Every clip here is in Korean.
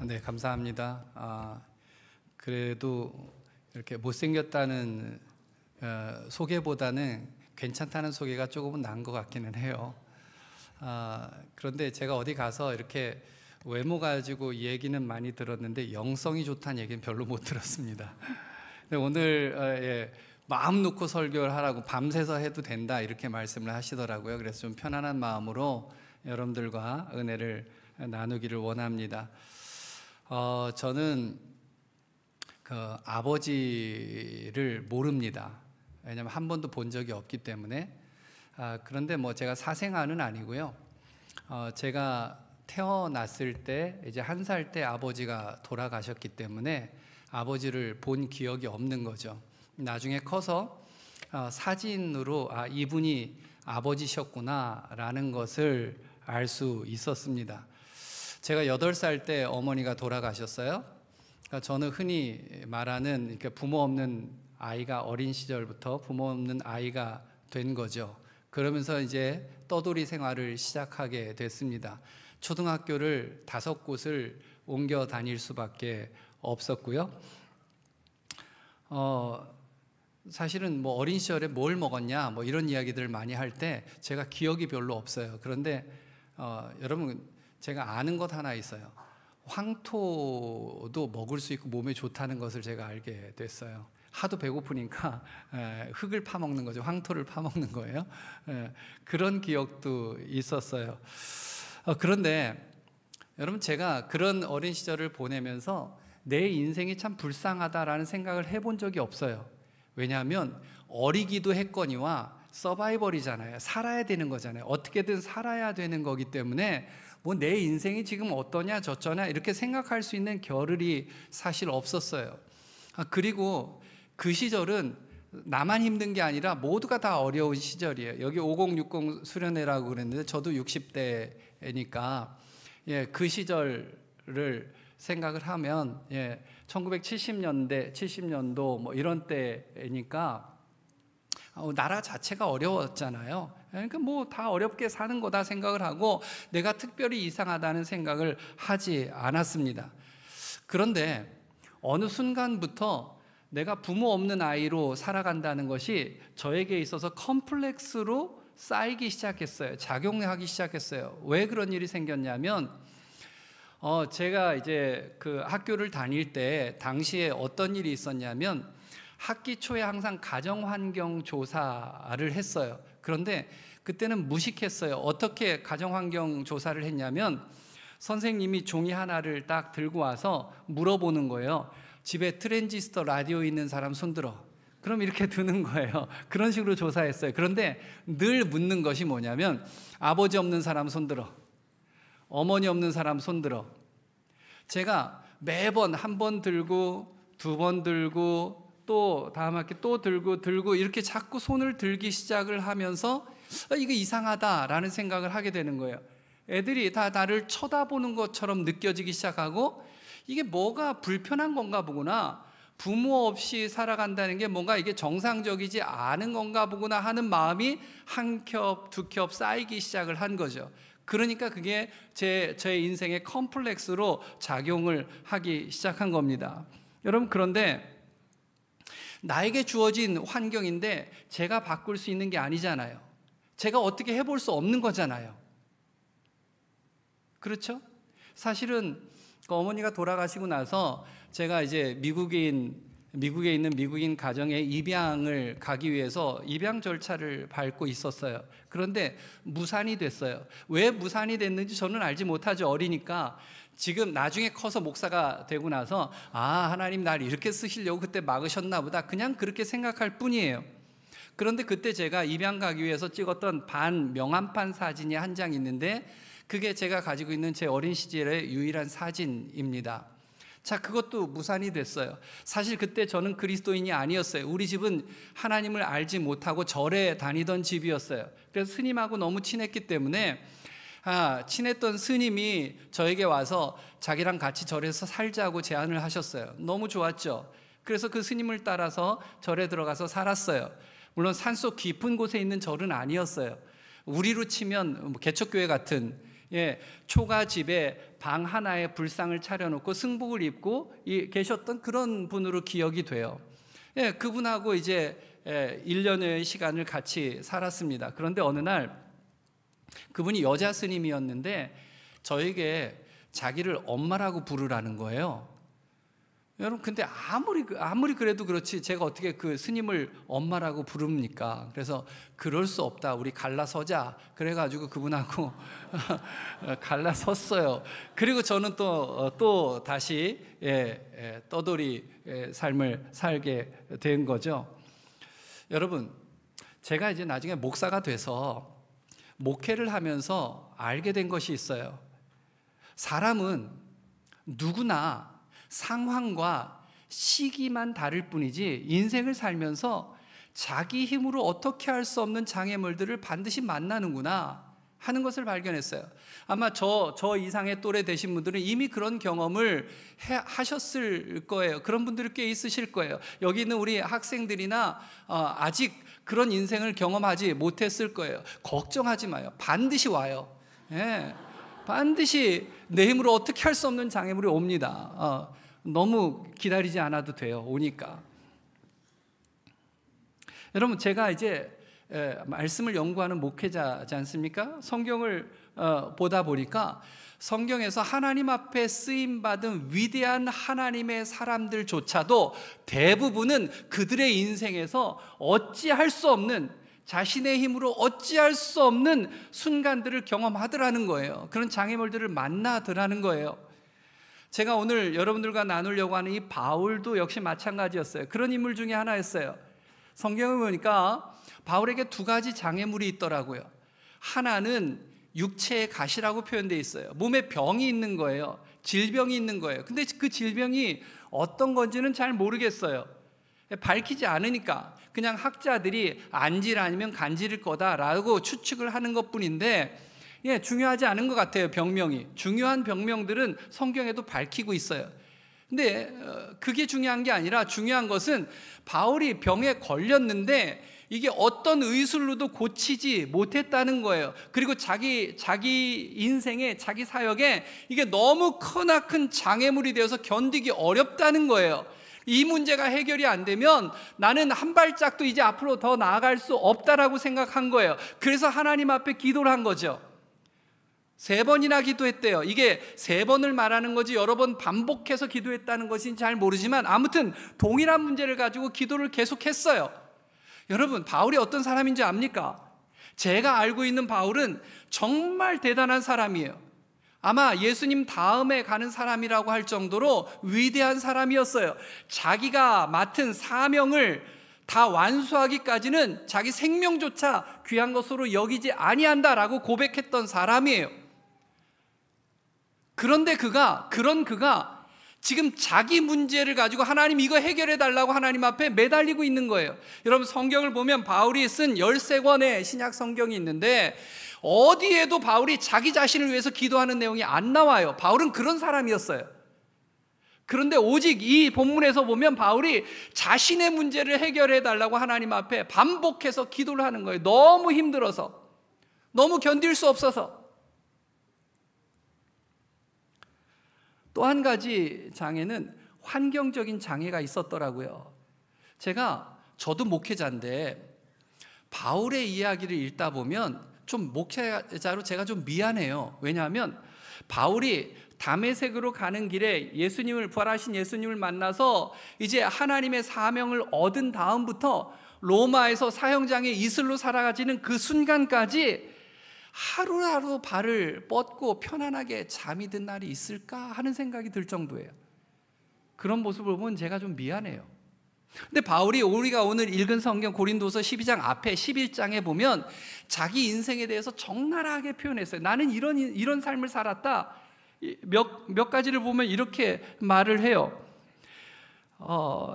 네, 감사합니다. 그래도 이렇게 못생겼다는 소개보다는 괜찮다는 소개가 조금은 나은 것 같기는 해요. 그런데 제가 어디 가서 이렇게 외모 가지고 얘기는 많이 들었는데 영성이 좋다는 얘기는 별로 못 들었습니다. 근데 오늘 마음 놓고 설교를 하라고 밤새서 해도 된다 이렇게 말씀을 하시더라고요. 그래서 좀 편안한 마음으로 여러분들과 은혜를 나누기를 원합니다. 저는 그 아버지를 모릅니다. 왜냐하면 한 번도 본 적이 없기 때문에. 그런데 뭐 제가 사생아는 아니고요. 제가 태어났을 때 이제 1살 때 아버지가 돌아가셨기 때문에 아버지를 본 기억이 없는 거죠. 나중에 커서 사진으로 이분이 아버지셨구나라는 것을 알 수 있었습니다. 제가 8살 때 어머니가 돌아가셨어요. 그러니까 저는 흔히 말하는 이렇게 부모 없는 아이가 어린 시절부터 부모 없는 아이가 된 거죠. 그러면서 이제 떠돌이 생활을 시작하게 됐습니다. 초등학교를 5곳을 옮겨 다닐 수밖에 없었고요. 사실은 뭐 어린 시절에 뭘 먹었냐 뭐 이런 이야기들을 많이 할 때 제가 기억이 별로 없어요. 그런데 여러분 제가 아는 것 하나 있어요. 황토도 먹을 수 있고 몸에 좋다는 것을 제가 알게 됐어요. 하도 배고프니까 흙을 파먹는 거죠. 황토를 파먹는 거예요. 그런 기억도 있었어요. 그런데 여러분 제가 그런 어린 시절을 보내면서 내 인생이 참 불쌍하다라는 생각을 해본 적이 없어요. 왜냐하면 어리기도 했거니와 서바이벌이잖아요. 살아야 되는 거잖아요. 어떻게든 살아야 되는 거기 때문에 뭐 내 인생이 지금 어떠냐 저쩌냐 이렇게 생각할 수 있는 겨를이 사실 없었어요. 그리고 그 시절은 나만 힘든 게 아니라 모두가 다 어려운 시절이에요. 여기 5060 수련회라고 그랬는데 저도 60대니까 그 시절을 생각을 하면 1970년대, 70년도 뭐 이런 때니까 나라 자체가 어려웠잖아요. 그러니까 뭐 다 어렵게 사는 거다 생각을 하고 내가 특별히 이상하다는 생각을 하지 않았습니다. 그런데 어느 순간부터 내가 부모 없는 아이로 살아간다는 것이 저에게 있어서 컴플렉스로 쌓이기 시작했어요. 작용하기 시작했어요. 왜 그런 일이 생겼냐면 제가 이제 그 학교를 다닐 때 당시에 어떤 일이 있었냐면 학기 초에 항상 가정환경 조사를 했어요. 그런데 그때는 무식했어요. 어떻게 가정환경 조사를 했냐면 선생님이 종이 하나를 딱 들고 와서 물어보는 거예요. 집에 트랜지스터 라디오 있는 사람 손들어. 그럼 이렇게 드는 거예요. 그런 식으로 조사했어요. 그런데 늘 묻는 것이 뭐냐면 아버지 없는 사람 손들어. 어머니 없는 사람 손들어. 제가 매번 한 번 들고 2번 들고 또 다음 학기 또 들고 이렇게 자꾸 손을 들기 시작을 하면서 이거 이상하다라는 생각을 하게 되는 거예요. 애들이 다 나를 쳐다보는 것처럼 느껴지기 시작하고 이게 뭐가 불편한 건가 보구나. 부모 없이 살아간다는 게 뭔가 이게 정상적이지 않은 건가 보구나 하는 마음이 한 겹, 2겹 쌓이기 시작을 한 거죠. 그러니까 그게 제 인생의 컴플렉스로 작용을 하기 시작한 겁니다. 여러분 그런데 나에게 주어진 환경인데 제가 바꿀 수 있는 게 아니잖아요. 제가 어떻게 해볼 수 없는 거잖아요. 그렇죠? 사실은 어머니가 돌아가시고 나서 제가 이제 미국에 있는 미국인 가정에 입양을 가기 위해서 입양 절차를 밟고 있었어요. 그런데 무산이 됐어요. 왜 무산이 됐는지 저는 알지 못하죠. 어리니까. 지금 나중에 커서 목사가 되고 나서 하나님 날 이렇게 쓰시려고 그때 막으셨나 보다 그냥 그렇게 생각할 뿐이에요. 그런데 그때 제가 입양 가기 위해서 찍었던 명함판 사진이 한 장 있는데 그게 제가 가지고 있는 제 어린 시절의 유일한 사진입니다. 자, 그것도 무산이 됐어요. 사실 그때 저는 그리스도인이 아니었어요. 우리 집은 하나님을 알지 못하고 절에 다니던 집이었어요. 그래서 스님하고 너무 친했기 때문에 친했던 스님이 저에게 와서 자기랑 같이 절에서 살자고 제안을 하셨어요. 너무 좋았죠. 그래서 그 스님을 따라서 절에 들어가서 살았어요. 물론 산속 깊은 곳에 있는 절은 아니었어요. 우리로 치면 개척교회 같은 초가집에 방 하나에 불상을 차려놓고 승복을 입고 계셨던 그런 분으로 기억이 돼요. 예, 그분하고 이제 1년여의 시간을 같이 살았습니다. 그런데 어느 날 그분이 여자 스님이었는데 저에게 자기를 엄마라고 부르라는 거예요. 여러분, 근데 아무리 그래도 그렇지 제가 어떻게 그 스님을 엄마라고 부릅니까? 그래서 그럴 수 없다, 우리 갈라서자. 그래가지고 그분하고 갈라섰어요. 그리고 저는 또 다시 떠돌이 삶을 살게 된 거죠. 여러분, 제가 이제 나중에 목사가 돼서 목회를 하면서 알게 된 것이 있어요. 사람은 누구나 상황과 시기만 다를 뿐이지 인생을 살면서 자기 힘으로 어떻게 할 수 없는 장애물들을 반드시 만나는구나 하는 것을 발견했어요. 아마 저 이상의 또래 되신 분들은 이미 그런 경험을 하셨을 거예요. 그런 분들이 꽤 있으실 거예요. 여기 있는 우리 학생들이나 아직 그런 인생을 경험하지 못했을 거예요. 걱정하지 마요. 반드시 와요. 예, 반드시 내 힘으로 어떻게 할 수 없는 장애물이 옵니다. 너무 기다리지 않아도 돼요. 오니까. 여러분, 제가 이제 말씀을 연구하는 목회자지 않습니까? 성경을 보다 보니까 성경에서 하나님 앞에 쓰임받은 위대한 하나님의 사람들조차도 대부분은 그들의 인생에서 어찌할 수 없는, 자신의 힘으로 어찌할 수 없는 순간들을 경험하더라는 거예요. 그런 장애물들을 만나더라는 거예요. 제가 오늘 여러분들과 나누려고 하는 이 바울도 역시 마찬가지였어요. 그런 인물 중에 하나였어요. 성경을 보니까 바울에게 두 가지 장애물이 있더라고요. 하나는 육체의 가시라고 표현되어 있어요. 몸에 병이 있는 거예요. 질병이 있는 거예요. 근데 그 질병이 어떤 건지는 잘 모르겠어요. 밝히지 않으니까 그냥 학자들이 안질 아니면 간질일 거다라고 추측을 하는 것뿐인데, 중요하지 않은 것 같아요. 병명이. 중요한 병명들은 성경에도 밝히고 있어요. 근데 그게 중요한 게 아니라 중요한 것은 바울이 병에 걸렸는데 이게 어떤 의술로도 고치지 못했다는 거예요. 그리고 자기 인생에, 자기 사역에 이게 너무 크나큰 장애물이 되어서 견디기 어렵다는 거예요. 이 문제가 해결이 안 되면 나는 한 발짝도 이제 앞으로 더 나아갈 수 없다라고 생각한 거예요. 그래서 하나님 앞에 기도를 한 거죠. 3번이나 기도했대요. 이게 3번을 말하는 거지 여러 번 반복해서 기도했다는 것인지 잘 모르지만 아무튼 동일한 문제를 가지고 기도를 계속했어요. 여러분, 바울이 어떤 사람인지 압니까? 제가 알고 있는 바울은 정말 대단한 사람이에요. 아마 예수님 다음에 가는 사람이라고 할 정도로 위대한 사람이었어요. 자기가 맡은 사명을 다 완수하기까지는 자기 생명조차 귀한 것으로 여기지 아니한다라고 고백했던 사람이에요. 그런데 그가 지금 자기 문제를 가지고 하나님 이거 해결해 달라고 하나님 앞에 매달리고 있는 거예요. 여러분, 성경을 보면 바울이 쓴 13권의 신약 성경이 있는데 어디에도 바울이 자기 자신을 위해서 기도하는 내용이 안 나와요. 바울은 그런 사람이었어요. 그런데 오직 이 본문에서 보면 바울이 자신의 문제를 해결해 달라고 하나님 앞에 반복해서 기도를 하는 거예요. 너무 힘들어서, 너무 견딜 수 없어서. 또 한 가지 장애는 환경적인 장애가 있었더라고요. 저도 목회자인데 바울의 이야기를 읽다 보면 좀 목회자로 제가 좀 미안해요. 왜냐하면 바울이 다메섹으로 가는 길에 부활하신 예수님을 만나서 이제 하나님의 사명을 얻은 다음부터 로마에서 사형장의 이슬로 살아가지는 그 순간까지 하루하루 발을 뻗고 편안하게 잠이 든 날이 있을까 하는 생각이 들 정도예요. 그런 모습을 보면 제가 좀 미안해요. 근데 바울이 우리가 오늘 읽은 성경 고린도서 12장 앞에 11장에 보면 자기 인생에 대해서 적나라하게 표현했어요. 나는 이런 삶을 살았다. 몇 가지를 보면 이렇게 말을 해요.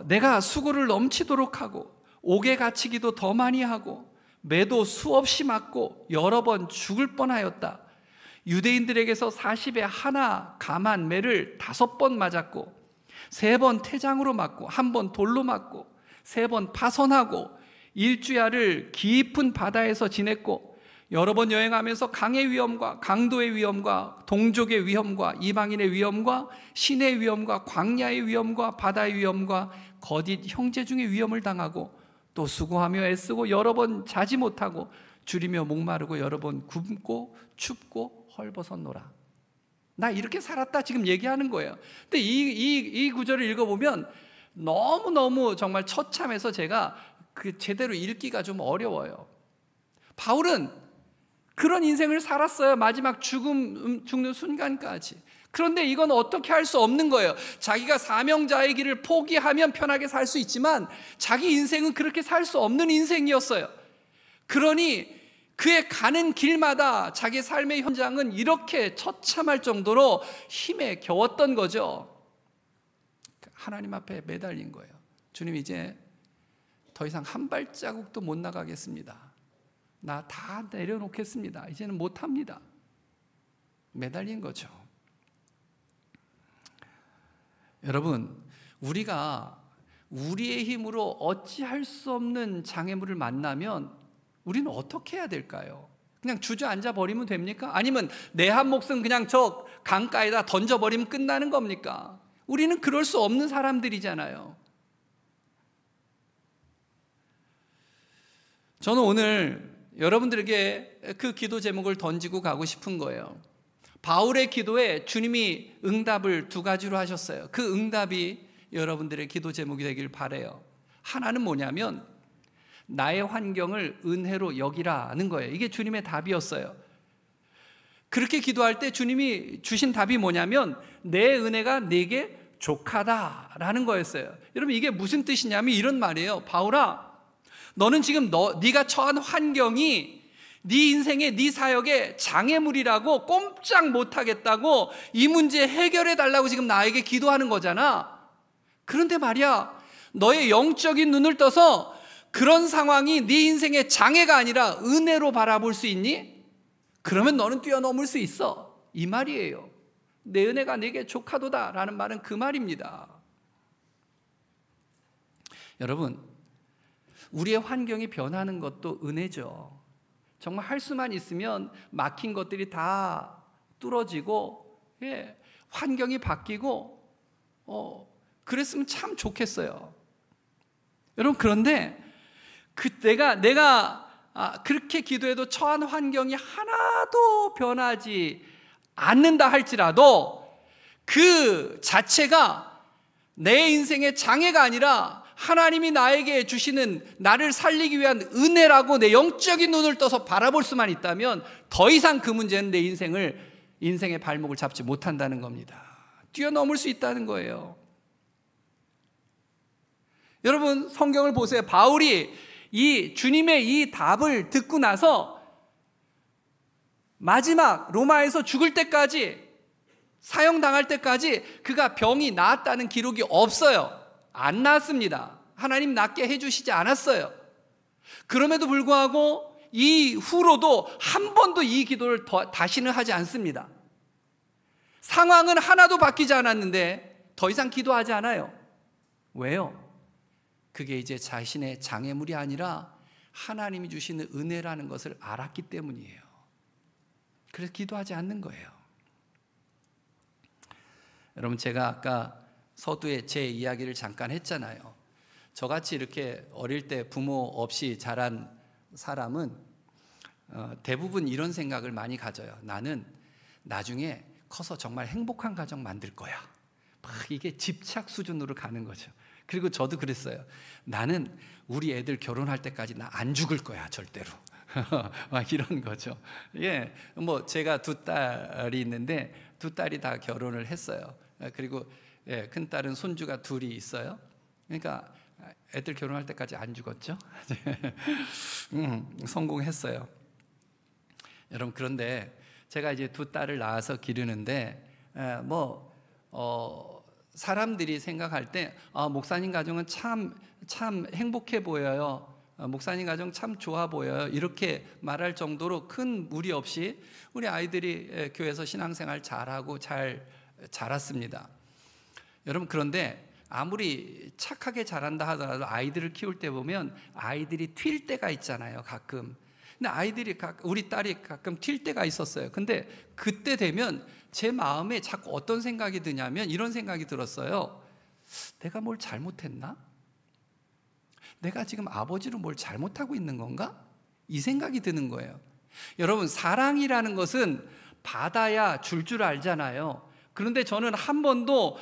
내가 수고를 넘치도록 하고 옥에 갇히기도 더 많이 하고 매도 수없이 맞고 여러 번 죽을 뻔하였다. 유대인들에게서 40에 하나 감한 매를 5번 맞았고 3번 태장으로 맞고 1번 돌로 맞고 3번 파선하고 일주야를 깊은 바다에서 지냈고 여러 번 여행하면서 강의 위험과 강도의 위험과 동족의 위험과 이방인의 위험과 신의 위험과 광야의 위험과 바다의 위험과 거짓 형제 중의 위험을 당하고 또 수고하며 애쓰고 여러 번 자지 못하고 줄이며 목마르고 여러 번 굶고 춥고 헐벗었노라. 나 이렇게 살았다 지금 얘기하는 거예요. 근데 이 구절을 읽어보면 너무너무 정말 처참해서 제가 제대로 읽기가 좀 어려워요. 바울은 그런 인생을 살았어요. 마지막 죽는 순간까지. 그런데 이건 어떻게 할 수 없는 거예요. 자기가 사명자의 길을 포기하면 편하게 살 수 있지만 자기 인생은 그렇게 살 수 없는 인생이었어요. 그러니 그의 가는 길마다 자기 삶의 현장은 이렇게 처참할 정도로 힘에 겨웠던 거죠. 하나님 앞에 매달린 거예요. 주님, 이제 더 이상 한 발자국도 못 나가겠습니다. 나 다 내려놓겠습니다. 이제는 못합니다. 매달린 거죠. 여러분, 우리가 우리의 힘으로 어찌할 수 없는 장애물을 만나면 우리는 어떻게 해야 될까요? 그냥 주저앉아 버리면 됩니까? 아니면 내 한 몫은 그냥 저 강가에다 던져버리면 끝나는 겁니까? 우리는 그럴 수 없는 사람들이잖아요. 저는 오늘 여러분들에게 그 기도 제목을 던지고 가고 싶은 거예요. 바울의 기도에 주님이 응답을 두 가지로 하셨어요. 그 응답이 여러분들의 기도 제목이 되길 바라요. 하나는 뭐냐면 나의 환경을 은혜로 여기라는 거예요. 이게 주님의 답이었어요. 그렇게 기도할 때 주님이 주신 답이 뭐냐면 내 은혜가 네게 족하다라는 거였어요. 여러분, 이게 무슨 뜻이냐면 이런 말이에요. 바울아, 너는 지금 네가 처한 환경이 네 인생의 네 사역의 장애물이라고 꼼짝 못하겠다고 이 문제 해결해 달라고 지금 나에게 기도하는 거잖아. 그런데 말이야, 너의 영적인 눈을 떠서 그런 상황이 네 인생의 장애가 아니라 은혜로 바라볼 수 있니? 그러면 너는 뛰어넘을 수 있어. 이 말이에요. 내 은혜가 네게 족하도다 라는 말은 그 말입니다. 여러분, 우리의 환경이 변하는 것도 은혜죠. 정말 할 수만 있으면 막힌 것들이 다 뚫어지고, 환경이 바뀌고, 그랬으면 참 좋겠어요. 여러분, 그런데 내가 그렇게 기도해도 처한 환경이 하나도 변하지 않는다 할지라도 그 자체가 내 인생의 장애가 아니라 하나님이 나에게 주시는 나를 살리기 위한 은혜라고 내 영적인 눈을 떠서 바라볼 수만 있다면 더 이상 그 문제는 내 인생의 발목을 잡지 못한다는 겁니다. 뛰어넘을 수 있다는 거예요. 여러분, 성경을 보세요. 바울이 이 주님의 이 답을 듣고 나서 마지막 로마에서 죽을 때까지, 사형당할 때까지 그가 병이 나았다는 기록이 없어요. 안 나았습니다. 하나님 낫게 해주시지 않았어요. 그럼에도 불구하고 이후로도 한 번도 이 기도를 다시는 하지 않습니다. 상황은 하나도 바뀌지 않았는데 더 이상 기도하지 않아요. 왜요? 그게 이제 자신의 장애물이 아니라 하나님이 주시는 은혜라는 것을 알았기 때문이에요. 그래서 기도하지 않는 거예요. 여러분, 제가 아까 서두에 제 이야기를 잠깐 했잖아요. 저같이 이렇게 어릴 때 부모 없이 자란 사람은 대부분 이런 생각을 많이 가져요. 나는 나중에 커서 정말 행복한 가정 만들 거야. 막 이게 집착 수준으로 가는 거죠. 그리고 저도 그랬어요. 나는 우리 애들 결혼할 때까지 나 안 죽을 거야, 절대로. 막 이런 거죠. 뭐 제가 두 딸이 있는데 두 딸이 다 결혼을 했어요. 그리고 큰 딸은 손주가 둘이 있어요. 그러니까 애들 결혼할 때까지 안 죽었죠. 성공했어요. 여러분, 그런데 제가 이제 두 딸을 낳아서 기르는데 사람들이 생각할 때 목사님 가정은 참 행복해 보여요. 목사님 가정 참 좋아 보여요. 이렇게 말할 정도로 큰 무리 없이 우리 아이들이 교회에서 신앙생활 잘하고 잘 자랐습니다. 여러분, 그런데 아무리 착하게 자란다 하더라도 아이들을 키울 때 보면 아이들이 튈 때가 있잖아요. 가끔 근데 아이들이 우리 딸이 가끔 튈 때가 있었어요. 근데 그때 되면 제 마음에 자꾸 어떤 생각이 드냐면 이런 생각이 들었어요. 내가 뭘 잘못했나? 내가 지금 아버지로 뭘 잘못하고 있는 건가? 이 생각이 드는 거예요. 여러분, 사랑이라는 것은 받아야 줄 알잖아요. 그런데 저는 한 번도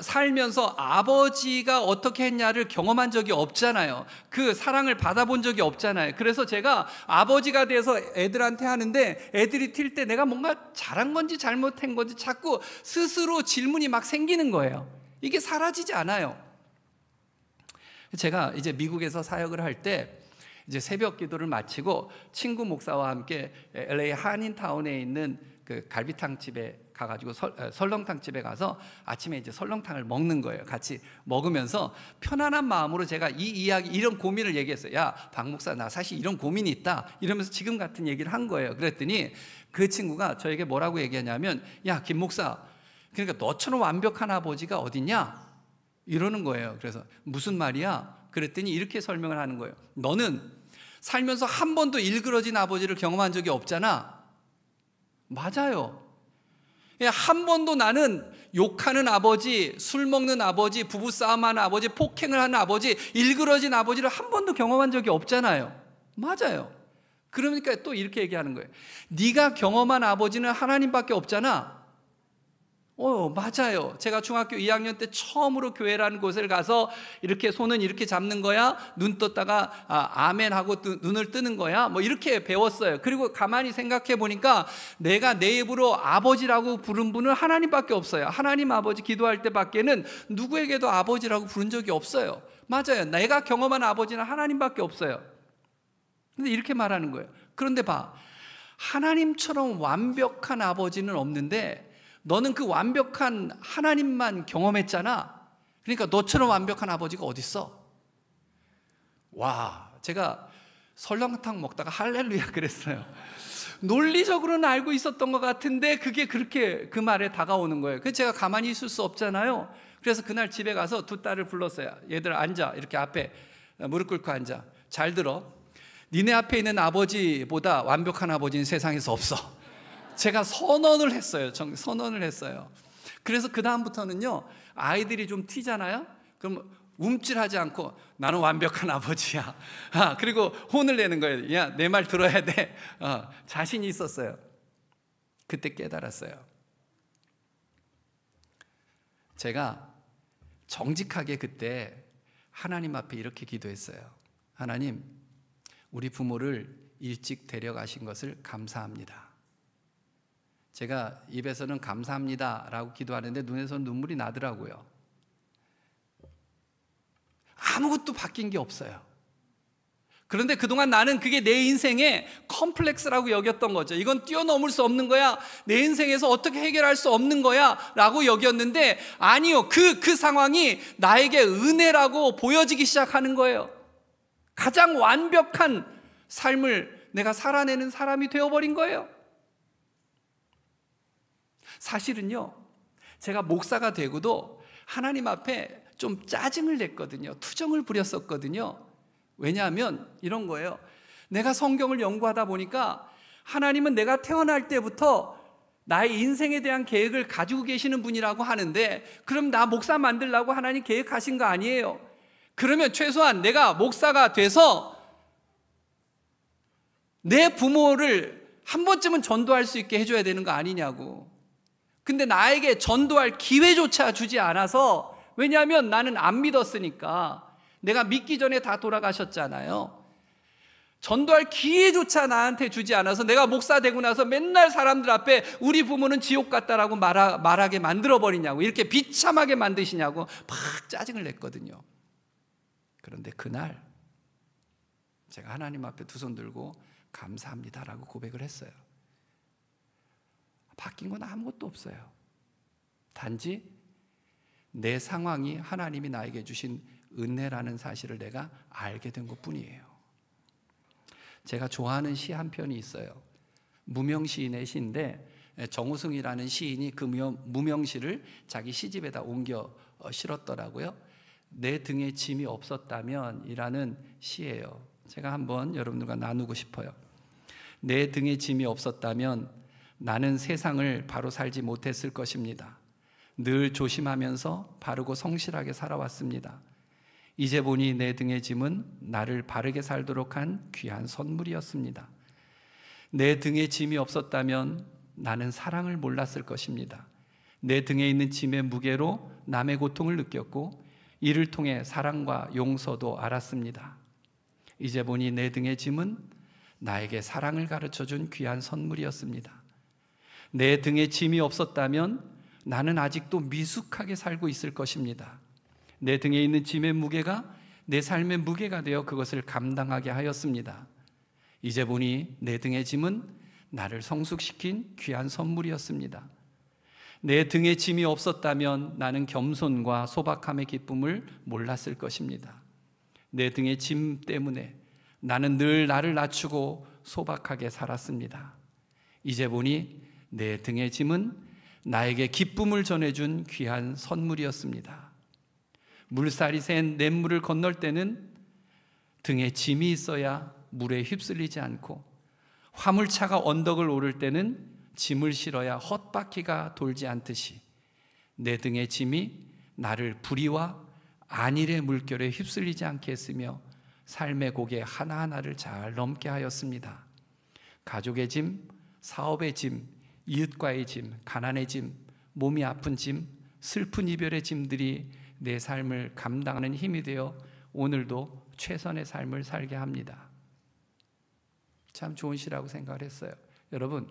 살면서 아버지가 어떻게 했냐를 경험한 적이 없잖아요. 그 사랑을 받아본 적이 없잖아요. 그래서 제가 아버지가 돼서 애들한테 하는데 애들이 튈 때 내가 뭔가 잘한 건지 잘못한 건지 자꾸 스스로 질문이 막 생기는 거예요. 이게 사라지지 않아요. 제가 이제 미국에서 사역을 할 때 이제 새벽 기도를 마치고 친구 목사와 함께 LA 한인타운에 있는 그 갈비탕 집에 가가지고 설렁탕 집에 가서 아침에 이제 설렁탕을 먹는 거예요. 같이 먹으면서 편안한 마음으로 제가 이 이야기, 이런 고민을 얘기했어요. 야, 박 목사, 나 사실 이런 고민이 있다. 이러면서 지금 같은 얘기를 한 거예요. 그랬더니 그 친구가 저에게 뭐라고 얘기하냐면, 야, 김 목사, 그러니까 너처럼 완벽한 아버지가 어딨냐? 이러는 거예요. 그래서 무슨 말이야? 그랬더니 이렇게 설명을 하는 거예요. 너는 살면서 한 번도 일그러진 아버지를 경험한 적이 없잖아. 맞아요. 한 번도 나는 욕하는 아버지, 술 먹는 아버지, 부부싸움하는 아버지, 폭행을 하는 아버지, 일그러진 아버지를 한 번도 경험한 적이 없잖아요. 맞아요. 그러니까 또 이렇게 얘기하는 거예요. 네가 경험한 아버지는 하나님밖에 없잖아. 맞아요. 제가 중학교 2학년 때 처음으로 교회라는 곳을 가서 이렇게 손은 이렇게 잡는 거야, 눈 떴다가 아멘 하고 눈을 뜨는 거야, 뭐 이렇게 배웠어요. 그리고 가만히 생각해 보니까 내가 내 입으로 아버지라고 부른 분은 하나님밖에 없어요. 하나님 아버지 기도할 때밖에는 누구에게도 아버지라고 부른 적이 없어요. 맞아요. 내가 경험한 아버지는 하나님밖에 없어요. 근데 이렇게 말하는 거예요. 그런데 봐, 하나님처럼 완벽한 아버지는 없는데 너는 그 완벽한 하나님만 경험했잖아. 그러니까 너처럼 완벽한 아버지가 어딨어? 와, 제가 설렁탕 먹다가 할렐루야 그랬어요. 논리적으로는 알고 있었던 것 같은데 그게 그렇게 그 말에 다가오는 거예요. 그래서 제가 가만히 있을 수 없잖아요. 그래서 그날 집에 가서 두 딸을 불렀어요. 얘들 앉아, 이렇게 앞에 무릎 꿇고 앉아. 잘 들어. 니네 앞에 있는 아버지보다 완벽한 아버지는 세상에서 없어. 제가 선언을 했어요. 선언을 했어요. 그래서 그 다음부터는요, 아이들이 좀 튀잖아요. 그럼 움찔하지 않고 나는 완벽한 아버지야. 그리고 혼을 내는 거예요. 야, 내 말 들어야 돼. 자신이 있었어요. 그때 깨달았어요. 제가 정직하게 그때 하나님 앞에 이렇게 기도했어요. 하나님, 우리 부모를 일찍 데려가신 것을 감사합니다. 제가 입에서는 감사합니다 라고 기도하는데 눈에서 눈물이 나더라고요. 아무것도 바뀐 게 없어요. 그런데 그동안 나는 그게 내 인생의 컴플렉스라고 여겼던 거죠. 이건 뛰어넘을 수 없는 거야, 내 인생에서 어떻게 해결할 수 없는 거야 라고 여겼는데, 아니요, 그 상황이 나에게 은혜라고 보여지기 시작하는 거예요. 가장 완벽한 삶을 내가 살아내는 사람이 되어버린 거예요. 사실은요, 제가 목사가 되고도 하나님 앞에 좀 짜증을 냈거든요. 투정을 부렸었거든요. 왜냐하면 이런 거예요. 내가 성경을 연구하다 보니까 하나님은 내가 태어날 때부터 나의 인생에 대한 계획을 가지고 계시는 분이라고 하는데, 그럼 나 목사 만들라고 하나님 계획하신 거 아니에요? 그러면 최소한 내가 목사가 돼서 내 부모를 한 번쯤은 전도할 수 있게 해줘야 되는 거 아니냐고. 근데 나에게 전도할 기회조차 주지 않아서, 왜냐하면 나는 안 믿었으니까. 내가 믿기 전에 다 돌아가셨잖아요. 전도할 기회조차 나한테 주지 않아서 내가 목사 되고 나서 맨날 사람들 앞에 우리 부모는 지옥 같다라고 말하게 만들어버리냐고, 이렇게 비참하게 만드시냐고 막 짜증을 냈거든요. 그런데 그날 제가 하나님 앞에 두 손 들고 감사합니다라고 고백을 했어요. 바뀐 건 아무것도 없어요. 단지 내 상황이 하나님이 나에게 주신 은혜라는 사실을 내가 알게 된 것뿐이에요. 제가 좋아하는 시 한 편이 있어요. 무명시인의 시인데, 정우승이라는 시인이 그 무명시를 자기 시집에다 옮겨 실었더라고요. 내 등에 짐이 없었다면 이라는 시예요. 제가 한번 여러분들과 나누고 싶어요. 내 등에 짐이 없었다면 나는 세상을 바로 살지 못했을 것입니다. 늘 조심하면서 바르고 성실하게 살아왔습니다. 이제 보니 내 등의 짐은 나를 바르게 살도록 한 귀한 선물이었습니다. 내 등에 짐이 없었다면 나는 사랑을 몰랐을 것입니다. 내 등에 있는 짐의 무게로 남의 고통을 느꼈고 이를 통해 사랑과 용서도 알았습니다. 이제 보니 내 등의 짐은 나에게 사랑을 가르쳐준 귀한 선물이었습니다. 내 등에 짐이 없었다면 나는 아직도 미숙하게 살고 있을 것입니다. 내 등에 있는 짐의 무게가 내 삶의 무게가 되어 그것을 감당하게 하였습니다. 이제 보니 내 등의 짐은 나를 성숙시킨 귀한 선물이었습니다. 내 등에 짐이 없었다면 나는 겸손과 소박함의 기쁨을 몰랐을 것입니다. 내 등의 짐 때문에 나는 늘 나를 낮추고 소박하게 살았습니다. 이제 보니 내 등의 짐은 나에게 기쁨을 전해준 귀한 선물이었습니다. 물살이 센 냇물을 건널 때는 등에 짐이 있어야 물에 휩쓸리지 않고, 화물차가 언덕을 오를 때는 짐을 실어야 헛바퀴가 돌지 않듯이 내 등의 짐이 나를 불의와 안일의 물결에 휩쓸리지 않게 했으며 삶의 고개 하나하나를 잘 넘게 하였습니다. 가족의 짐, 사업의 짐, 이웃과의 짐, 가난의 짐, 몸이 아픈 짐, 슬픈 이별의 짐들이 내 삶을 감당하는 힘이 되어 오늘도 최선의 삶을 살게 합니다. 참 좋은 시라고 생각을 했어요. 여러분,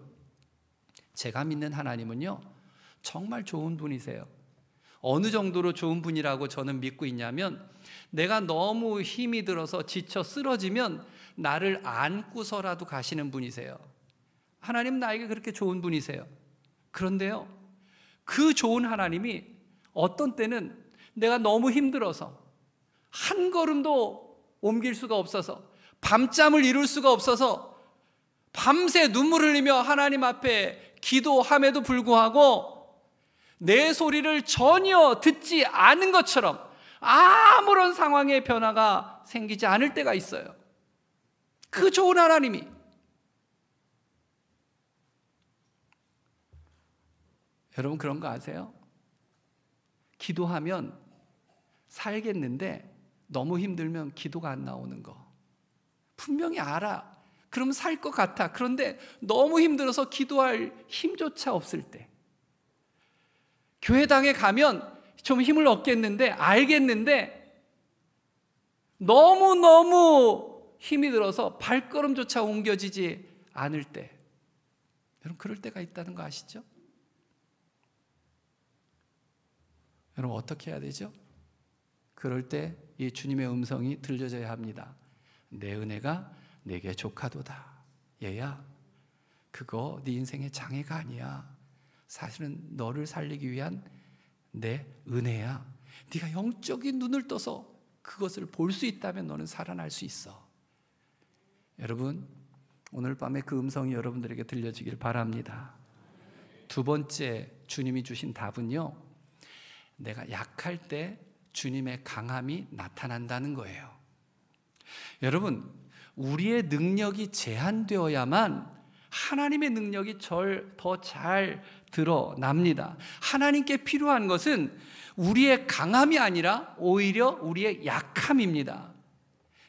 제가 믿는 하나님은요, 정말 좋은 분이세요. 어느 정도로 좋은 분이라고 저는 믿고 있냐면, 내가 너무 힘이 들어서 지쳐 쓰러지면 나를 안고서라도 가시는 분이세요. 하나님 나에게 그렇게 좋은 분이세요. 그런데요, 그 좋은 하나님이 어떤 때는 내가 너무 힘들어서 한 걸음도 옮길 수가 없어서, 밤잠을 이룰 수가 없어서 밤새 눈물 흘리며 하나님 앞에 기도함에도 불구하고 내 소리를 전혀 듣지 않은 것처럼 아무런 상황의 변화가 생기지 않을 때가 있어요. 그 좋은 하나님이. 여러분 그런 거 아세요? 기도하면 살겠는데 너무 힘들면 기도가 안 나오는 거 분명히 알아. 그럼 살 것 같아. 그런데 너무 힘들어서 기도할 힘조차 없을 때, 교회당에 가면 좀 힘을 얻겠는데, 알겠는데 너무너무 힘이 들어서 발걸음조차 옮겨지지 않을 때, 여러분 그럴 때가 있다는 거 아시죠? 여러분 어떻게 해야 되죠? 그럴 때 이 주님의 음성이 들려져야 합니다. 내 은혜가 내게 족하도다. 얘야, 그거 네 인생의 장애가 아니야. 사실은 너를 살리기 위한 내 은혜야. 네가 영적인 눈을 떠서 그것을 볼 수 있다면 너는 살아날 수 있어. 여러분, 오늘 밤에 그 음성이 여러분들에게 들려지길 바랍니다. 두 번째 주님이 주신 답은요, 내가 약할 때 주님의 강함이 나타난다는 거예요. 여러분, 우리의 능력이 제한되어야만 하나님의 능력이 더 잘 드러납니다. 하나님께 필요한 것은 우리의 강함이 아니라 오히려 우리의 약함입니다.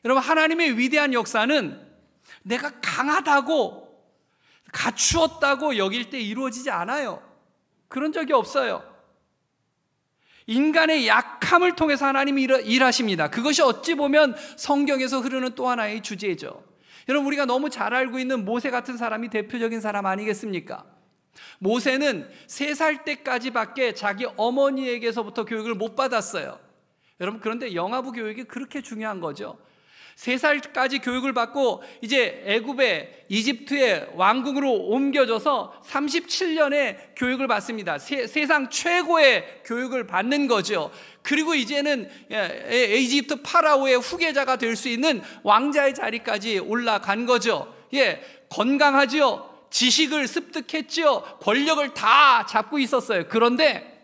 여러분, 하나님의 위대한 역사는 내가 강하다고 갖추었다고 여길 때 이루어지지 않아요. 그런 적이 없어요. 인간의 약함을 통해서 하나님이 일하십니다. 그것이 어찌 보면 성경에서 흐르는 또 하나의 주제죠. 여러분, 우리가 너무 잘 알고 있는 모세 같은 사람이 대표적인 사람 아니겠습니까? 모세는 3살 때까지밖에 자기 어머니에게서부터 교육을 못 받았어요. 여러분, 그런데 영아부 교육이 그렇게 중요한 거죠. 3살까지 교육을 받고 이제 애굽의 이집트의 왕궁으로 옮겨져서 37년의 교육을 받습니다. 세상 최고의 교육을 받는 거죠. 그리고 이제는 이집트 파라오의 후계자가 될 수 있는 왕자의 자리까지 올라간 거죠. 건강하죠. 지식을 습득했죠. 권력을 다 잡고 있었어요. 그런데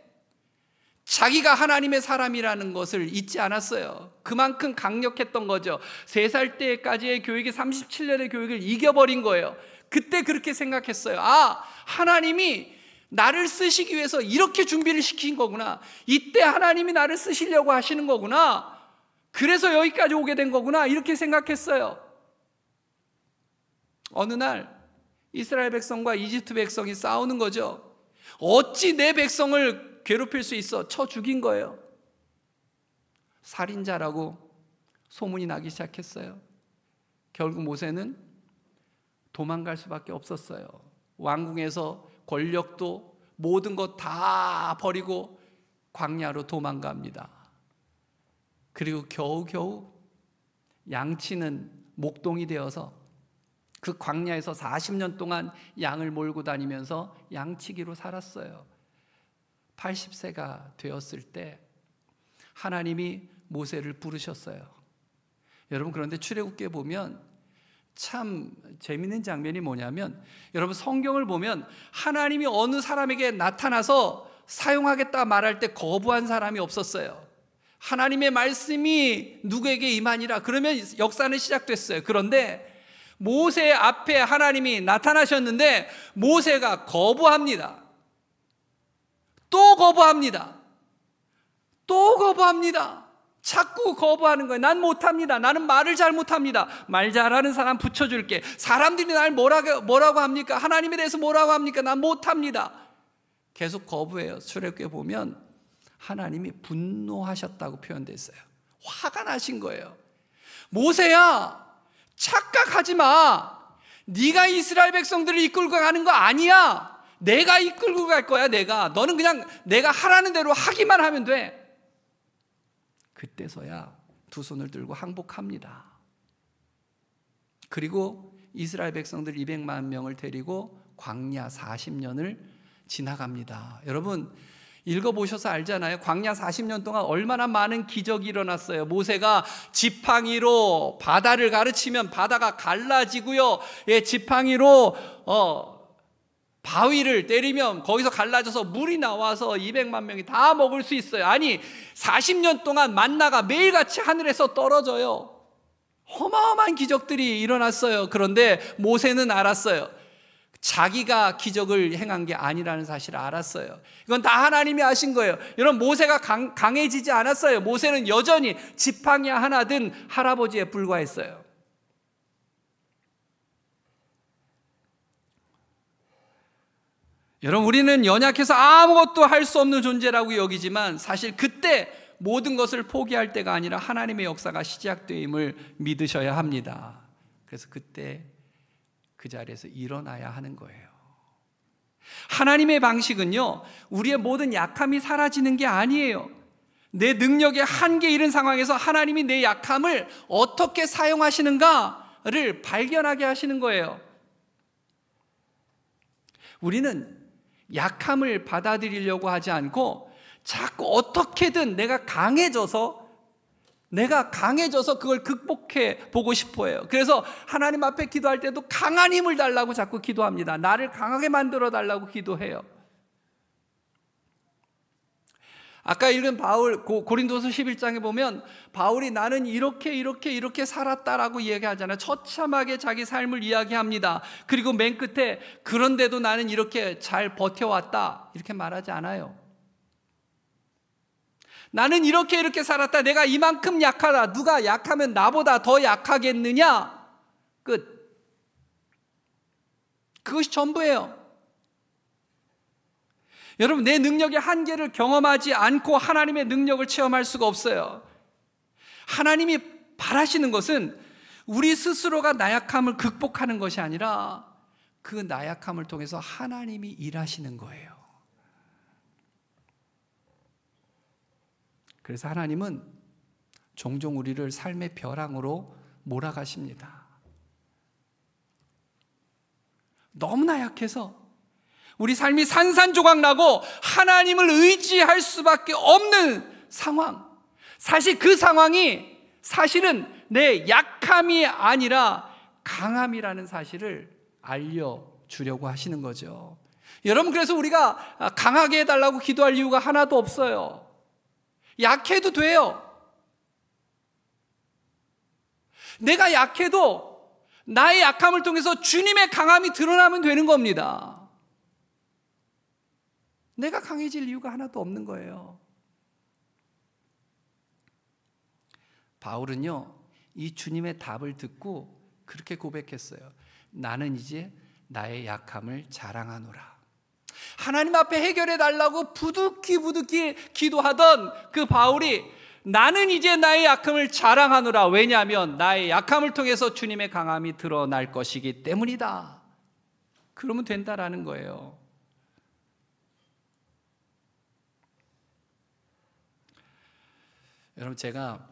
자기가 하나님의 사람이라는 것을 잊지 않았어요. 그만큼 강력했던 거죠. 3살 때까지의 교육이 37년의 교육을 이겨버린 거예요. 그때 그렇게 생각했어요. 아, 하나님이 나를 쓰시기 위해서 이렇게 준비를 시킨 거구나. 이때 하나님이 나를 쓰시려고 하시는 거구나. 그래서 여기까지 오게 된 거구나. 이렇게 생각했어요. 어느 날 이스라엘 백성과 이집트 백성이 싸우는 거죠. 어찌 내 백성을 괴롭힐 수 있어? 쳐 죽인 거예요. 살인자라고 소문이 나기 시작했어요. 결국 모세는 도망갈 수밖에 없었어요. 왕궁에서 권력도 모든 것 다 버리고 광야로 도망갑니다. 그리고 겨우겨우 양치는 목동이 되어서 그 광야에서 40년 동안 양을 몰고 다니면서 양치기로 살았어요. 80세가 되었을 때 하나님이 모세를 부르셨어요. 여러분, 그런데 출애굽기에 보면 참 재밌는 장면이 뭐냐면, 여러분 성경을 보면 하나님이 어느 사람에게 나타나서 사용하겠다 말할 때 거부한 사람이 없었어요. 하나님의 말씀이 누구에게 임하니라 그러면 역사는 시작됐어요. 그런데 모세 앞에 하나님이 나타나셨는데 모세가 거부합니다. 또 거부합니다. 또 거부합니다. 자꾸 거부하는 거예요. 난 못합니다. 나는 말을 잘 못합니다. 말 잘하는 사람 붙여줄게. 사람들이 날 뭐라고 합니까? 하나님에 대해서 뭐라고 합니까? 난 못합니다. 계속 거부해요. 출애굽기에 보면 하나님이 분노하셨다고 표현되어 있어요. 화가 나신 거예요. 모세야, 착각하지 마. 네가 이스라엘 백성들을 이끌고 가는 거 아니야. 내가 이끌고 갈 거야. 너는 그냥 내가 하라는 대로 하기만 하면 돼. 그때서야 두 손을 들고 항복합니다. 그리고 이스라엘 백성들 200만 명을 데리고 광야 40년을 지나갑니다. 여러분 읽어보셔서 알잖아요. 광야 40년 동안 얼마나 많은 기적이 일어났어요. 모세가 지팡이로 바다를 가르치면 바다가 갈라지고요. 지팡이로 바위를 때리면 거기서 갈라져서 물이 나와서 200만 명이 다 먹을 수 있어요. 아니 40년 동안 만나가 매일같이 하늘에서 떨어져요. 어마어마한 기적들이 일어났어요. 그런데 모세는 알았어요. 자기가 기적을 행한 게 아니라는 사실을 알았어요. 이건 다 하나님이 하신 거예요. 여러분 모세가 강해지지 않았어요. 모세는 여전히 지팡이 하나 든 할아버지에 불과했어요. 여러분 우리는 연약해서 아무것도 할 수 없는 존재라고 여기지만 사실 그때 모든 것을 포기할 때가 아니라 하나님의 역사가 시작됨을 믿으셔야 합니다. 그래서 그때 그 자리에서 일어나야 하는 거예요. 하나님의 방식은요, 우리의 모든 약함이 사라지는 게 아니에요. 내 능력의 한계 이른 상황에서 하나님이 내 약함을 어떻게 사용하시는가를 발견하게 하시는 거예요. 우리는 약함을 받아들이려고 하지 않고 자꾸 어떻게든 내가 강해져서 그걸 극복해 보고 싶어 해요. 그래서 하나님 앞에 기도할 때도 강한 힘을 달라고 자꾸 기도합니다. 나를 강하게 만들어 달라고 기도해요. 아까 읽은 고린도서 11장에 보면 바울이 나는 이렇게 살았다라고 이야기하잖아요. 처참하게 자기 삶을 이야기합니다. 그리고 맨 끝에 그런데도 나는 이렇게 잘 버텨왔다 이렇게 말하지 않아요. 나는 이렇게 살았다. 내가 이만큼 약하다. 누가 약하면 나보다 더 약하겠느냐? 끝. 그것이 전부예요. 여러분 내 능력의 한계를 경험하지 않고 하나님의 능력을 체험할 수가 없어요. 하나님이 바라시는 것은 우리 스스로가 나약함을 극복하는 것이 아니라 그 나약함을 통해서 하나님이 일하시는 거예요. 그래서 하나님은 종종 우리를 삶의 벼랑으로 몰아가십니다. 너무나 약해서 우리 삶이 산산조각나고 하나님을 의지할 수밖에 없는 상황. 사실 그 상황이 사실은 내 약함이 아니라 강함이라는 사실을 알려주려고 하시는 거죠. 여러분 그래서 우리가 강하게 해달라고 기도할 이유가 하나도 없어요. 약해도 돼요. 내가 약해도 나의 약함을 통해서 주님의 강함이 드러나면 되는 겁니다. 내가 강해질 이유가 하나도 없는 거예요. 바울은요, 이 주님의 답을 듣고 그렇게 고백했어요. 나는 이제 나의 약함을 자랑하노라. 하나님 앞에 해결해 달라고 부득이 기도하던 그 바울이 나는 이제 나의 약함을 자랑하노라. 왜냐하면 나의 약함을 통해서 주님의 강함이 드러날 것이기 때문이다. 그러면 된다라는 거예요. 여러분, 제가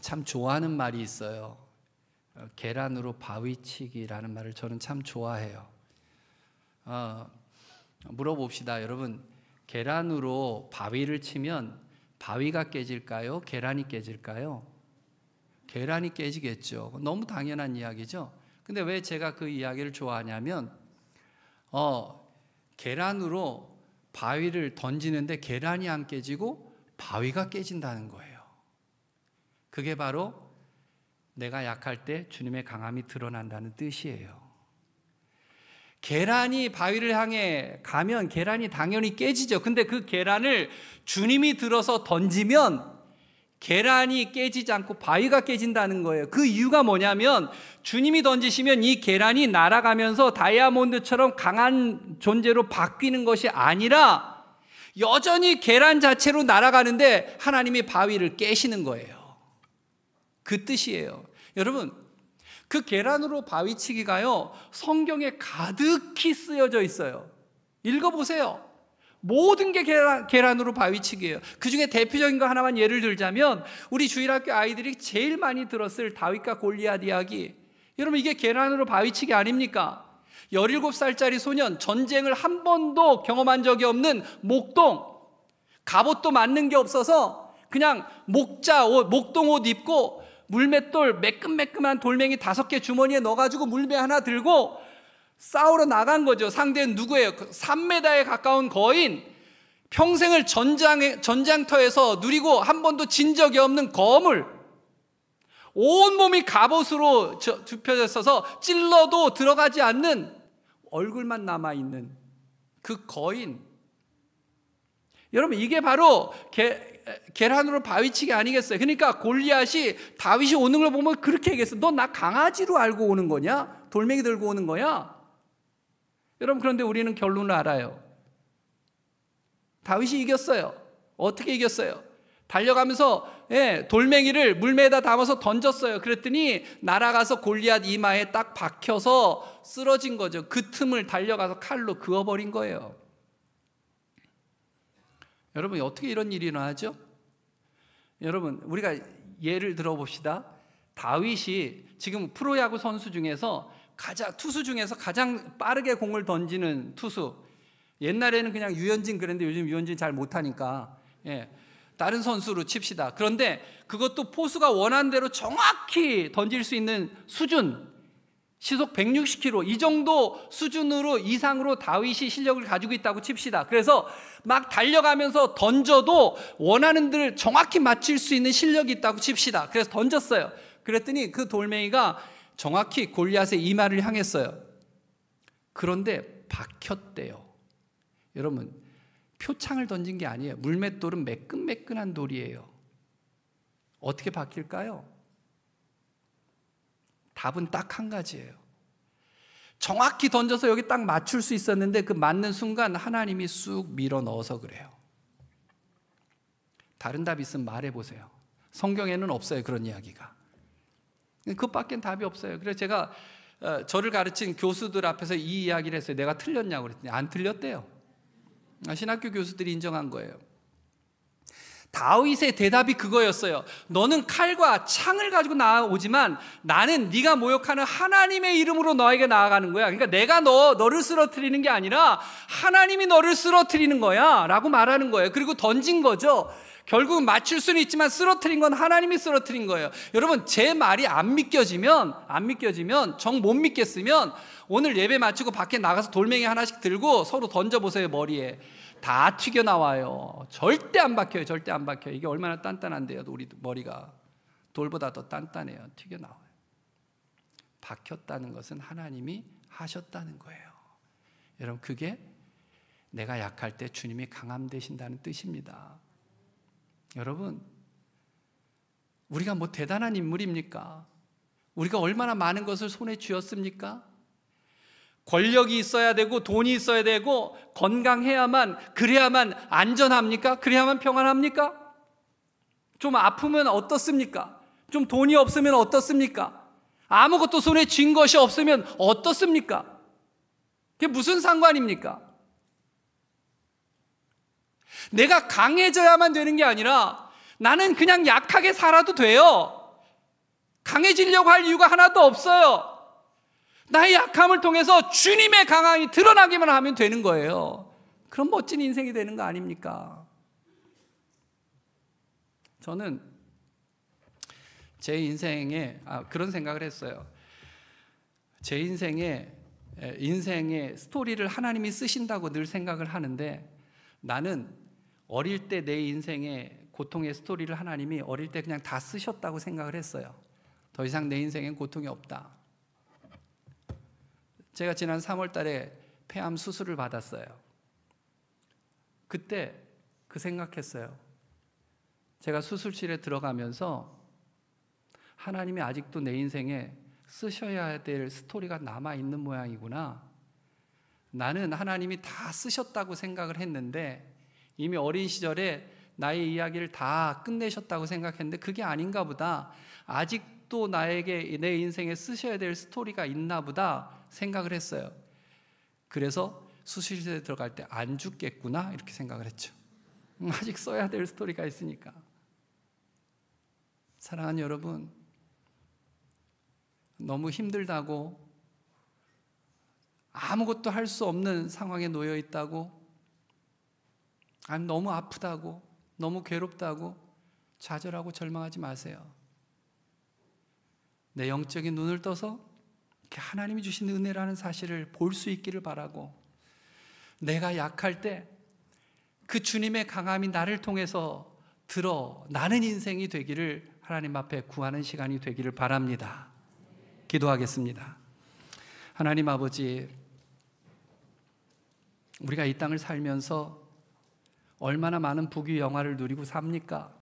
참 좋아하는 말이 있어요. 계란으로 바위치기라는 말을 저는 참 좋아해요. 물어봅시다. 여러분, 계란으로 바위를 치면 바위가 깨질까요? 계란이 깨질까요? 계란이 깨지겠죠. 너무 당연한 이야기죠. 근데 왜 제가 그 이야기를 좋아하냐면 계란으로 바위를 던지는데 계란이 안 깨지고 바위가 깨진다는 거예요. 그게 바로 내가 약할 때 주님의 강함이 드러난다는 뜻이에요. 계란이 바위를 향해 가면 계란이 당연히 깨지죠. 근데 그 계란을 주님이 들어서 던지면 계란이 깨지지 않고 바위가 깨진다는 거예요. 그 이유가 뭐냐면 주님이 던지시면 이 계란이 날아가면서 다이아몬드처럼 강한 존재로 바뀌는 것이 아니라 여전히 계란 자체로 날아가는데 하나님이 바위를 깨시는 거예요. 그 뜻이에요. 여러분, 그 계란으로 바위치기가요, 성경에 가득히 쓰여져 있어요. 읽어보세요. 모든 게 계란으로 바위치기예요. 그 중에 대표적인 거 하나만 예를 들자면 우리 주일학교 아이들이 제일 많이 들었을 다윗과 골리앗 이야기. 여러분, 이게 계란으로 바위치기 아닙니까? 17살짜리 소년, 전쟁을 한 번도 경험한 적이 없는 목동, 갑옷도 맞는 게 없어서 그냥 목동 옷 입고 물맷돌 매끈매끈한 돌멩이 5개 주머니에 넣어가지고 물매 하나 들고 싸우러 나간 거죠. 상대는 누구예요? 3m에 가까운 거인, 평생을 전장터에서 누리고 한 번도 진 적이 없는 거물, 온몸이 갑옷으로 덮여져 있어서 찔러도 들어가지 않는 얼굴만 남아있는 그 거인. 여러분, 이게 바로 계란으로 바위치기 아니겠어요? 그러니까 골리앗이 다윗이 오는 걸 보면 그렇게 얘기했어. 너 나 강아지로 알고 오는 거냐? 돌멩이 들고 오는 거야? 여러분, 그런데 우리는 결론을 알아요. 다윗이 이겼어요. 어떻게 이겼어요? 달려가면서 돌멩이를 물매에다 담아서 던졌어요. 그랬더니 날아가서 골리앗 이마에 딱 박혀서 쓰러진 거죠. 그 틈을 달려가서 칼로 그어버린 거예요. 여러분, 어떻게 이런 일이 일어나죠? 여러분, 우리가 예를 들어봅시다. 다윗이 지금 프로야구 선수 중에서 투수 중에서 가장 빠르게 공을 던지는 투수. 옛날에는 그냥 유현진 그랬는데 요즘 유현진 잘 못하니까 다른 선수로 칩시다. 그런데 그것도 포수가 원하는 대로 정확히 던질 수 있는 수준, 시속 160km 이 정도 수준으로 이상으로 다윗이 실력을 가지고 있다고 칩시다. 그래서 막 달려가면서 던져도 원하는 데를 정확히 맞출 수 있는 실력이 있다고 칩시다. 그래서 던졌어요. 그랬더니 그 돌멩이가 정확히 골리앗의 이마를 향했어요. 그런데 박혔대요. 여러분, 표창을 던진 게 아니에요. 물맷돌은 매끈매끈한 돌이에요. 어떻게 박힐까요? 답은 딱 한 가지예요. 정확히 던져서 여기 딱 맞출 수 있었는데 그 맞는 순간 하나님이 쑥 밀어 넣어서 그래요. 다른 답 있으면 말해보세요. 성경에는 없어요, 그런 이야기가. 그것밖엔 답이 없어요. 그래서 제가 저를 가르친 교수들 앞에서 이 이야기를 했어요. 내가 틀렸냐고 그랬더니 안 틀렸대요. 신학교 교수들이 인정한 거예요. 다윗의 대답이 그거였어요. 너는 칼과 창을 가지고 나오지만 나는 네가 모욕하는 하나님의 이름으로 너에게 나아가는 거야. 그러니까 내가 너를 쓰러뜨리는 게 아니라 하나님이 너를 쓰러뜨리는 거야 라고 말하는 거예요. 그리고 던진 거죠. 결국은 맞출 수는 있지만 쓰러뜨린 건 하나님이 쓰러뜨린 거예요. 여러분, 제 말이 안 믿겨지면 정 못 믿겠으면 오늘 예배 마치고 밖에 나가서 돌멩이 하나씩 들고 서로 던져보세요. 머리에 다 튀겨나와요. 절대 안 박혀요. 절대 안 박혀요. 이게 얼마나 단단한데요. 우리 머리가 돌보다 더 단단해요. 튀겨나와요. 박혔다는 것은 하나님이 하셨다는 거예요. 여러분, 그게 내가 약할 때 주님이 강함 되신다는 뜻입니다. 여러분, 우리가 뭐 대단한 인물입니까? 우리가 얼마나 많은 것을 손에 쥐었습니까? 권력이 있어야 되고 돈이 있어야 되고 건강해야만, 그래야만 안전합니까? 그래야만 평안합니까? 좀 아프면 어떻습니까? 좀 돈이 없으면 어떻습니까? 아무것도 손에 쥔 것이 없으면 어떻습니까? 그게 무슨 상관입니까? 내가 강해져야만 되는 게 아니라 나는 그냥 약하게 살아도 돼요. 강해지려고 할 이유가 하나도 없어요. 나의 약함을 통해서 주님의 강함이 드러나기만 하면 되는 거예요. 그런 멋진 인생이 되는 거 아닙니까? 저는 제 인생에 그런 생각을 했어요. 제 인생의 스토리를 하나님이 쓰신다고 늘 생각을 하는데, 나는 어릴 때 내 인생의 고통의 스토리를 하나님이 어릴 때 그냥 다 쓰셨다고 생각을 했어요. 더 이상 내 인생엔 고통이 없다. 제가 지난 3월 달에 폐암 수술을 받았어요. 그때 그 생각했어요. 제가 수술실에 들어가면서 하나님이 아직도 내 인생에 쓰셔야 될 스토리가 남아있는 모양이구나. 나는 하나님이 다 쓰셨다고 생각을 했는데 이미 어린 시절에 나의 이야기를 다 끝내셨다고 생각했는데 그게 아닌가 보다. 아직도 나에게 내 인생에 쓰셔야 될 스토리가 있나 보다 생각을 했어요. 그래서 수술실에 들어갈 때 안 죽겠구나 이렇게 생각을 했죠. 아직 써야 될 스토리가 있으니까. 사랑하는 여러분, 너무 힘들다고, 아무것도 할 수 없는 상황에 놓여 있다고, 아니면 너무 아프다고, 너무 괴롭다고 좌절하고 절망하지 마세요. 내 영적인 눈을 떠서 하나님이 주신 은혜라는 사실을 볼 수 있기를 바라고, 내가 약할 때 그 주님의 강함이 나를 통해서 드러나는 인생이 되기를 하나님 앞에 구하는 시간이 되기를 바랍니다. 기도하겠습니다. 하나님 아버지, 우리가 이 땅을 살면서 얼마나 많은 부귀 영화를 누리고 삽니까?